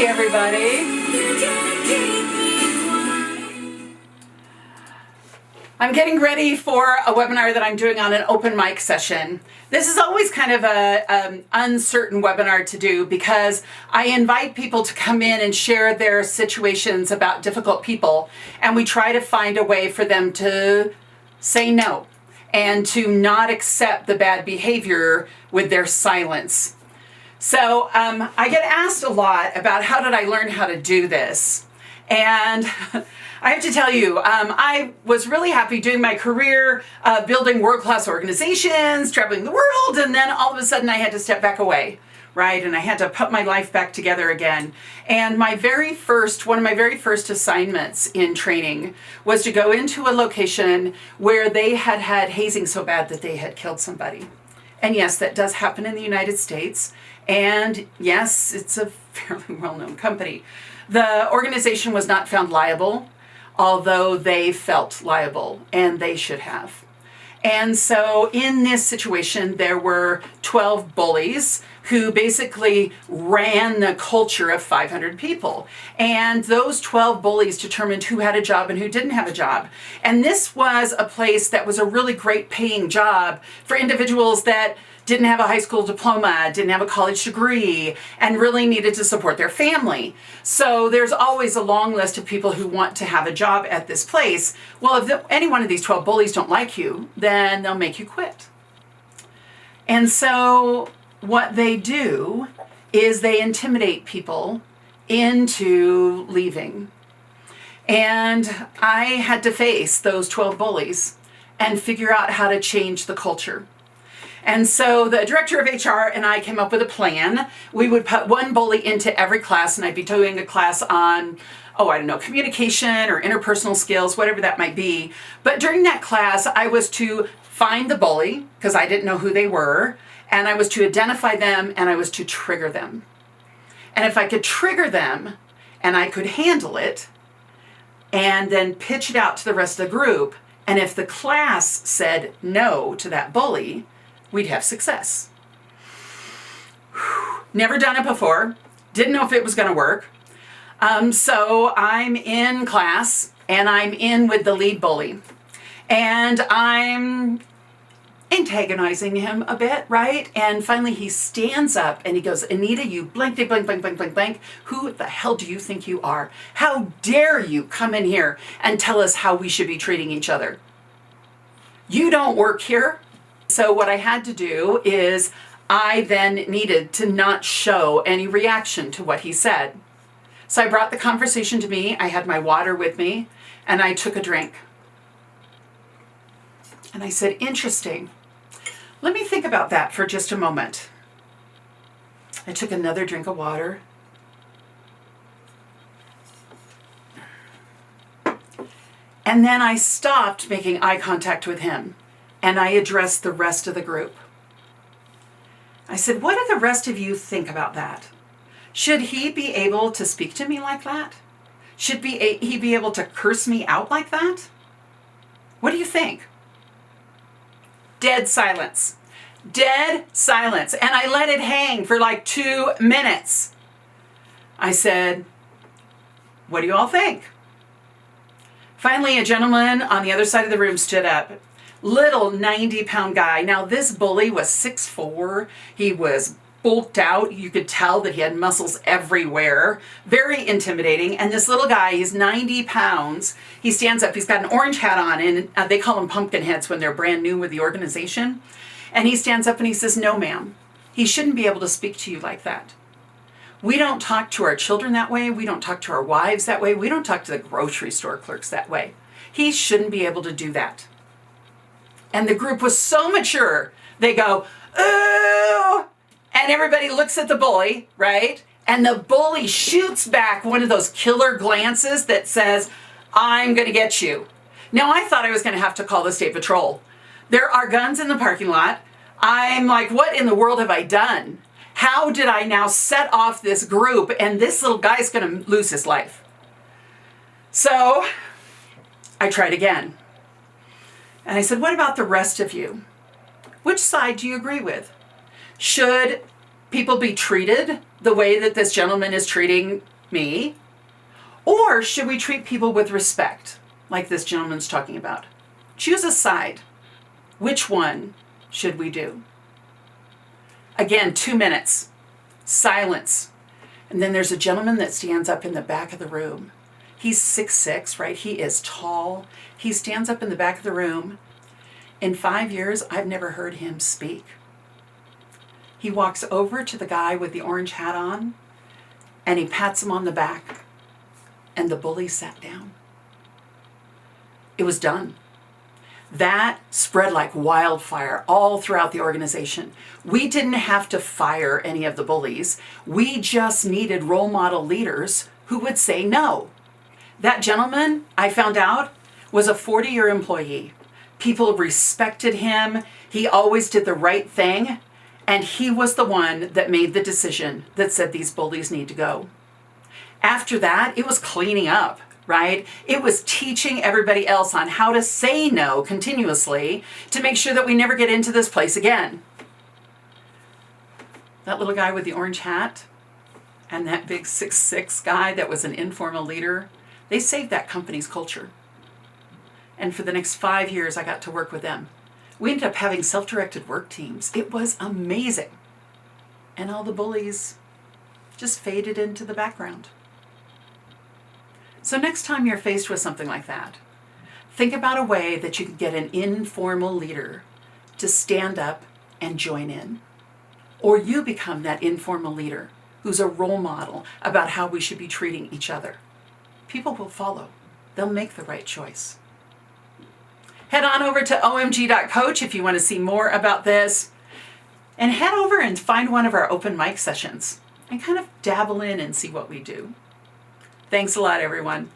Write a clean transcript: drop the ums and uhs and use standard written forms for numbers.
Hey everybody. I'm getting ready for a webinar that I'm doing on an open mic session. This is always kind of an uncertain webinar to do because I invite people to come in and share their situations about difficult people, and we try to find a way for them to say no and to not accept the bad behavior with their silence. So I get asked a lot about how did I learn how to do this? And I have to tell you, I was really happy doing my career, building world-class organizations, traveling the world, and then all of a sudden I had to step back away, right? And I had to put my life back together again. And one of my very first assignments in training was to go into a location where they had had hazing so bad that they had killed somebody. And yes, that does happen in the United States. And yes, it's a fairly well-known company. The organization was not found liable, although they felt liable, and they should have. And so in this situation, there were 12 bullies who basically ran the culture of 500 people. And those 12 bullies determined who had a job and who didn't have a job. And this was a place that was a really great paying job for individuals that didn't have a high school diploma, didn't have a college degree, and really needed to support their family. So there's always a long list of people who want to have a job at this place. Well, if any one of these 12 bullies don't like you, then they'll make you quit. And so what they do is they intimidate people into leaving. And I had to face those 12 bullies and figure out how to change the culture. And so the director of HR and I came up with a plan. We would put one bully into every class, and I'd be doing a class on, communication or interpersonal skills, whatever that might be. But during that class, I was to find the bully, because I didn't know who they were, and I was to identify them, and I was to trigger them. And if I could trigger them, and I could handle it, and then pitch it out to the rest of the group, and if the class said no to that bully, we'd have success. Never done it before. Didn't know if it was going to work. So I'm in class and I'm in with the lead bully. And I'm antagonizing him a bit, right? And finally he stands up and he goes, "Anita, you blank, blank, blank, blank, blank, blank. Who the hell do you think you are? How dare you come in here and tell us how we should be treating each other? You don't work here." So what I had to do is I then needed to not show any reaction to what he said. So I brought the conversation to me. I had my water with me and I took a drink. And I said, "Interesting. Let me think about that for just a moment." I took another drink of water. And then I stopped making eye contact with him. And I addressed the rest of the group. I said, "What do the rest of you think about that? Should he be able to speak to me like that? Should he be able to curse me out like that? What do you think?" Dead silence. Dead silence. And I let it hang for like 2 minutes. I said, "What do you all think?" Finally, a gentleman on the other side of the room stood up. Little 90-pound guy. Now this bully was 6'4". He was bulked out. You could tell that he had muscles everywhere. Very intimidating. And this little guy, he's 90 pounds. He stands up. He's got an orange hat on, and they call them pumpkin heads when they're brand new with the organization. And he stands up and he says, "No, ma'am. He shouldn't be able to speak to you like that. We don't talk to our children that way. We don't talk to our wives that way. We don't talk to the grocery store clerks that way. He shouldn't be able to do that." And the group was so mature, they go, "Ooh!" And everybody looks at the bully, right? And the bully shoots back one of those killer glances that says, "I'm going to get you." Now, I thought I was going to have to call the state patrol. There are guns in the parking lot. I'm like, what in the world have I done? How did I now set off this group and this little guy's going to lose his life? So I tried again. And I said, "What about the rest of you? Which side do you agree with? Should people be treated the way that this gentleman is treating me? Or should we treat people with respect, like this gentleman's talking about? Choose a side. Which one should we do? Again, 2 minutes. Silence. And then there's a gentleman that stands up in the back of the room. He's 6'6", right? He is tall. He stands up in the back of the room. In 5 years, I've never heard him speak. He walks over to the guy with the orange hat on, and he pats him on the back, and the bully sat down. It was done. That spread like wildfire all throughout the organization. We didn't have to fire any of the bullies. We just needed role model leaders who would say no. That gentleman, I found out, was a 40-year employee. People respected him. He always did the right thing. And he was the one that made the decision that said these bullies need to go. After that, it was cleaning up, right? It was teaching everybody else on how to say no continuously to make sure that we never get into this place again. That little guy with the orange hat and that big 6'6" guy that was an informal leader, they saved that company's culture. And for the next 5 years, I got to work with them. We ended up having self-directed work teams. It was amazing. And all the bullies just faded into the background. So next time you're faced with something like that, think about a way that you could get an informal leader to stand up and join in. Or you become that informal leader who's a role model about how we should be treating each other. People will follow. They'll make the right choice. Head on over to omg.coach if you want to see more about this. And head over and find one of our open mic sessions and kind of dabble in and see what we do. Thanks a lot, everyone.